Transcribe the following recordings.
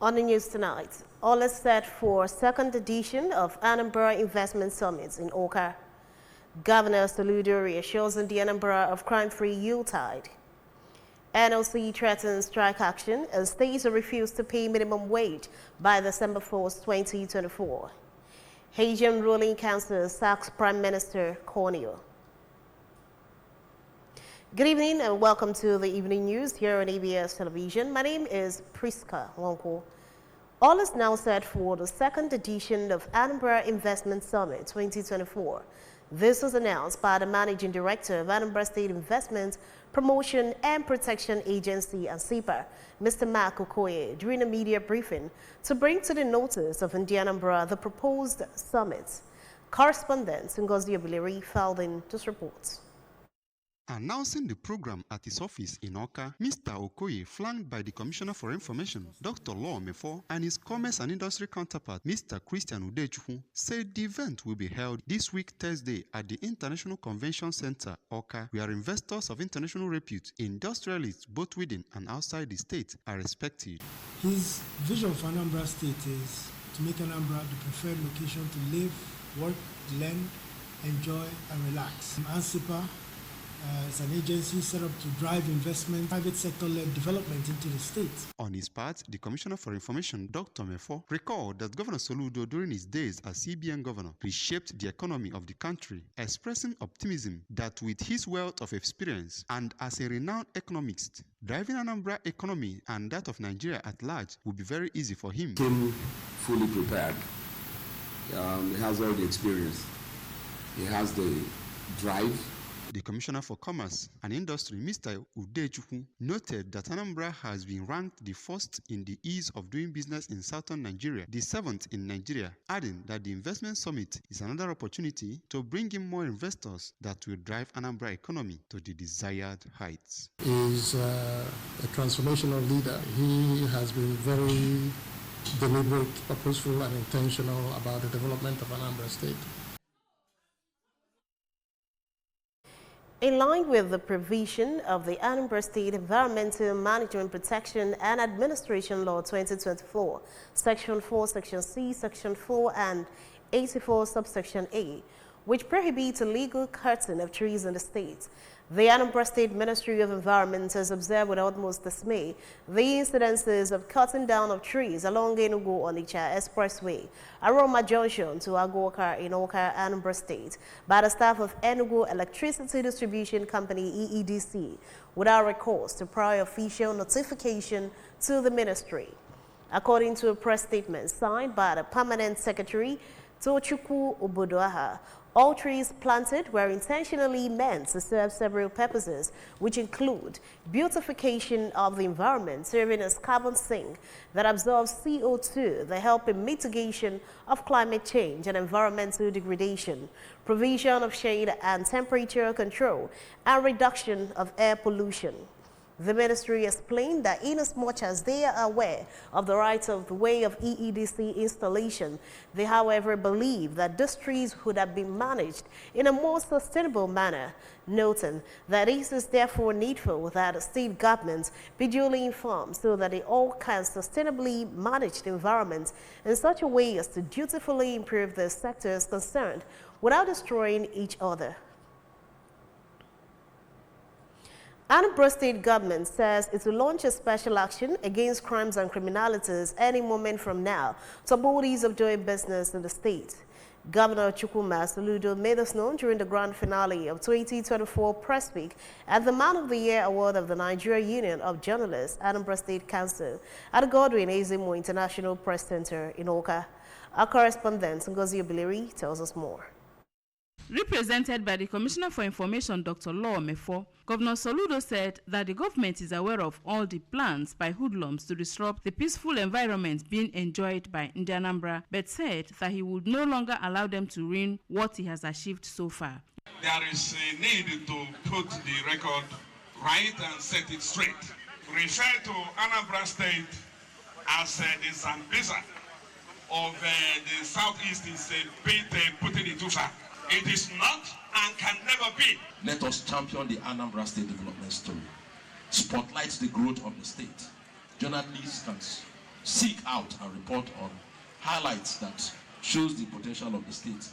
On the news tonight, all is set for second edition of Anambra Investment Summit in Oka. Governor Soludo reassures the Anambra of crime-free Yuletide. NLC threatens strike action as states refuse to pay minimum wage by December 4, 2024. Haitian ruling council sacks Prime Minister Cornel. Good evening and welcome to the evening news here on ABS Television. My name is Priska Wonko. All is now set for the second edition of Anambra Investment Summit 2024. This was announced by the Managing Director of Anambra State Investment Promotion and Protection Agency, ANSIPA, Mr. Mark Okoye, during a media briefing to bring to the notice of Anambra the proposed summit. Correspondent Ngozi Obileri filed in this report. Announcing the program at his office in Oka, Mr. Okoye, flanked by the Commissioner for Information, Dr. Law Mefo, and his Commerce and Industry counterpart, Mr. Christian Udechukwu, said the event will be held this week Thursday at the International Convention Center, Oka, where investors of international repute, industrialists both within and outside the state, are expected. His vision for Anambra State is to make Anambra the preferred location to live, work, learn, enjoy, and relax. ANSIPA is an agency set up to drive investment, private sector-led development into the state. On his part, the Commissioner for Information, Dr. Mefo, recalled that Governor Soludo, during his days as CBN governor, reshaped the economy of the country, expressing optimism that with his wealth of experience and as a renowned economist, driving Anambra economy and that of Nigeria at large would be very easy for him. Came fully prepared. He has all the experience. He has the drive. The Commissioner for Commerce and Industry, Mr. Udechukwu, noted that Anambra has been ranked the first in the ease of doing business in southern Nigeria, the seventh in Nigeria, adding that the investment summit is another opportunity to bring in more investors that will drive Anambra economy to the desired heights. He is a transformational leader. He has been very deliberate, purposeful, and intentional about the development of Anambra State. In line with the provision of the Anambra State Environmental Management Protection and Administration Law 2024, Section 4, Section C, Section 4, and 84, Subsection A, which prohibits illegal cutting of trees in the state, the Anambra State Ministry of Environment has observed with utmost dismay the incidences of cutting down of trees along Enugu-Onitsha Expressway, Aroma Junction to Aguoka in Oka, Anambra State, by the staff of Enugu Electricity Distribution Company EEDC, without recourse to prior official notification to the ministry. According to a press statement signed by the Permanent Secretary, Tochukwu Obodoaha, all trees planted were intentionally meant to serve several purposes, which include beautification of the environment, serving as carbon sink that absorbs CO2, the help in mitigation of climate change and environmental degradation, provision of shade and temperature control, and reduction of air pollution. The ministry explained that inasmuch as they are aware of the rights of the way of EEDC installation, they however believe that these trees would have been managed in a more sustainable manner, noting that it is therefore needful that state governments be duly informed so that they all can sustainably manage the environment in such a way as to dutifully improve the sectors concerned without destroying each other. Anambra State government says it will launch a special action against crimes and criminalities any moment from now to bodies of doing business in the state. Governor Chukwuma Soludo made this known during the grand finale of 2024 Press Week at the Man of the Year Award of the Nigeria Union of Journalists, Anambra State Council, at the Godwin Ezemo International Press Center in Oka. Our correspondent, Ngozi Obileri, tells us more. Represented by the Commissioner for Information, Dr. Law Mefo, Governor Soludo said that the government is aware of all the plans by hoodlums to disrupt the peaceful environment being enjoyed by Anambra, but said that he would no longer allow them to ruin what he has achieved so far. There is a need to put the record right and set it straight. Refer to Anambra State as the Zambeza of the southeast is a bit putting it too far. It is not and can never be. Let us champion the Anambra State development story. Spotlight the growth of the state. Journalists can seek out and report on highlights that shows the potential of the state.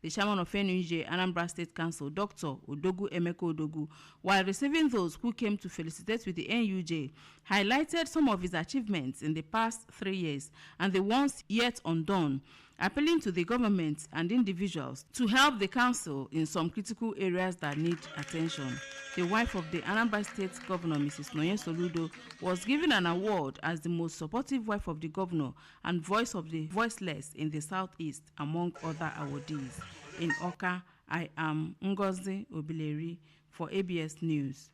The chairman of NUJ, Anambra State Council, Dr. Odogu Emeko Odogu, while receiving those who came to felicitate with the NUJ, highlighted some of his achievements in the past 3 years and the ones yet undone, appealing to the government and individuals to help the council in some critical areas that need attention. The wife of the Anambra State Governor, Mrs. Noye Soludo, was given an award as the most supportive wife of the governor and voice of the voiceless in the Southeast, among other awardees. In Oka, I am Ngozi Obileri for ABS News.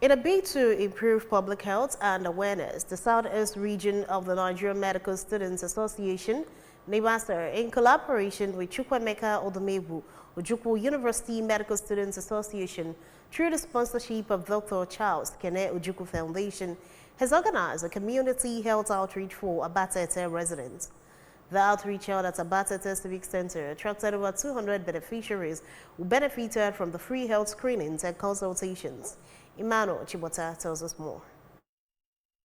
In a bid to improve public health and awareness, the Southeast region of the Nigerian Medical Students Association, NIMASA, in collaboration with Chukwuemeka Odomewu, Ojukwu University Medical Students Association, through the sponsorship of Dr. Charles Kene Ojukwu Foundation, has organized a community health outreach for Abatete residents. The outreach held at Abatete Civic Center attracted over 200 beneficiaries who benefited from the free health screenings and consultations. Emmanuel Chibota tells us more.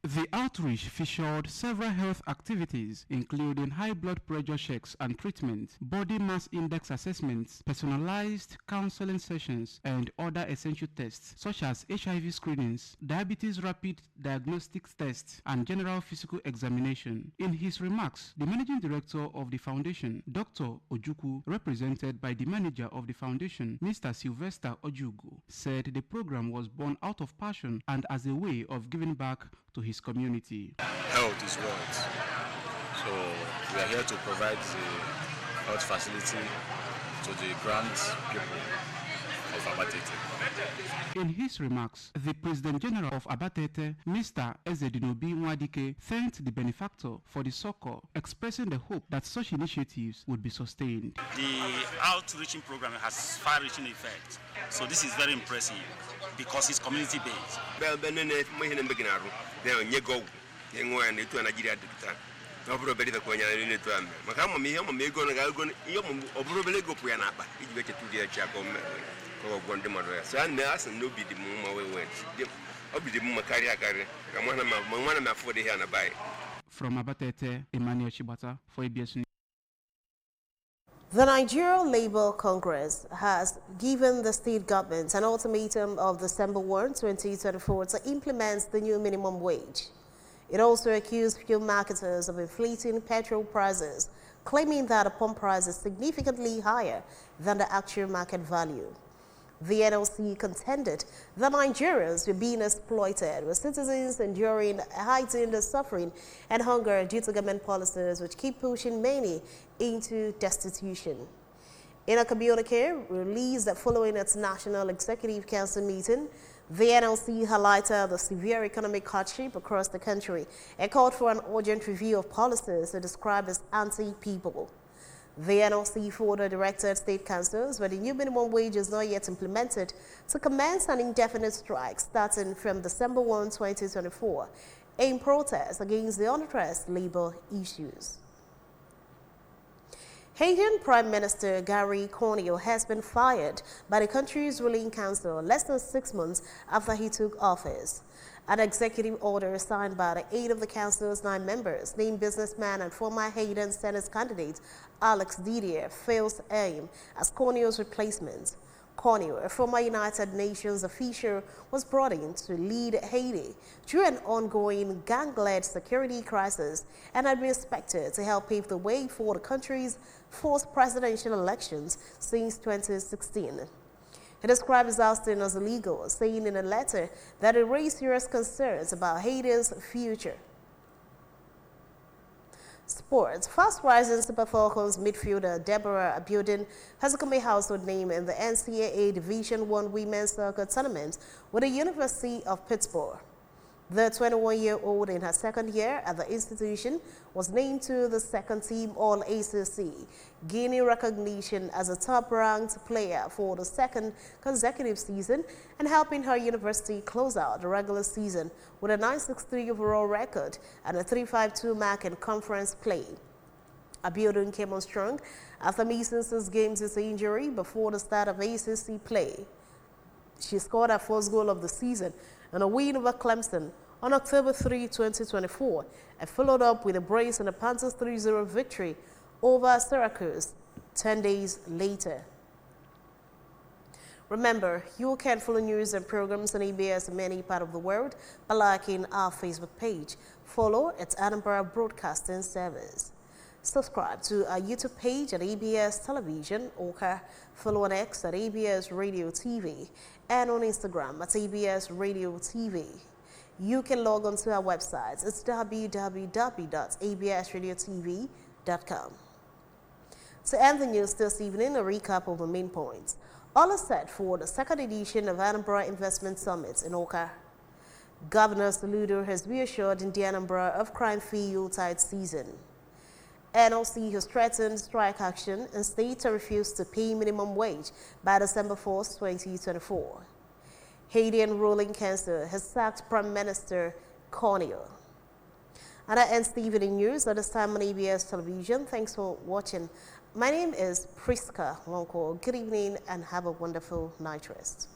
The outreach featured several health activities, including high blood pressure checks and treatment, body mass index assessments, personalized counseling sessions, and other essential tests, such as HIV screenings, diabetes rapid diagnostics tests, and general physical examination. In his remarks, the managing director of the foundation, Dr. Ojukwu, represented by the manager of the foundation, Mr. Sylvester Ojugu, said the program was born out of passion and as a way of giving back to his community. Health is wealth. So we are here to provide the health facility to the grand people of Abatete. In his remarks, the President General of Abatete, Mr. Ezedinobi Nwadike, thanked the benefactor for the succor, expressing the hope that such initiatives would be sustained. The outreaching program has far-reaching effect. So this is very impressive because it's community-based. From Abatete, Emmanuel Chibata for ABS News. The Nigerian Labour Congress has given the state government an ultimatum of December 1, 2024 to implement the new minimum wage. It also accused fuel marketers of inflating petrol prices, claiming that the pump price is significantly higher than the actual market value. The NLC contended that Nigerians were being exploited, with citizens enduring heightened suffering and hunger due to government policies which keep pushing many into destitution. In a communique released following its National Executive Council meeting, the NLC highlighted the severe economic hardship across the country and called for an urgent review of policies described as anti-people. The NLC further directed state councils where the new minimum wage is not yet implemented to commence an indefinite strike starting from December 1, 2024 in protest against the unaddressed labor issues. Haitian Prime Minister Gary Conille has been fired by the country's ruling council less than 6 months after he took office. An executive order signed by the 8 of the council's 9 members, named businessman and former Haitian Senate candidate Alex Didier, fails aim as Conille's replacement. Conille, a former United Nations official, was brought in to lead Haiti through an ongoing gang-led security crisis and had been expected to help pave the way for the country's first presidential elections since 2016. He described his ousting as illegal, saying in a letter that it raised serious concerns about Haiti's future. Sports. Fast-rising Super Falcons midfielder Deborah Abiodun has become a household name in the NCAA Division I Women's Soccer Tournament with the University of Pittsburgh. The 21-year-old in her second year at the institution was named to the second team All-ACC, gaining recognition as a top-ranked player for the second consecutive season and helping her university close out the regular season with a 9.63 overall record and a 3.52 mark in conference play. Abiodun came on strong after missing 6 games with injury before the start of ACC play. She scored her first goal of the season and a win over Clemson on October 3, 2024, and followed up with a brace in the Panthers 3-0 victory over Syracuse 10 days later. Remember, you can follow news and programs on ABS in many parts of the world by liking our Facebook page. Follow at Anambra Broadcasting Service. Subscribe to our YouTube page at ABS Television, Oka. Follow on X at ABS Radio TV and on Instagram at ABS Radio TV. You can log on to our website. It's www.absradiotv.com. To end the news this evening, a recap of the main points. All is set for the second edition of Anambra Investment Summit in Oka. Governor Saludo has reassured in the Anambra of crime-free Yuletide season. NLC has threatened strike action and states are refused to pay minimum wage by December 4, 2024. Haitian ruling council has sacked Prime Minister Cornel. And that ends the evening news at this time on ABS Television. Thanks for watching. My name is Priska Wonko. Good evening and have a wonderful night rest.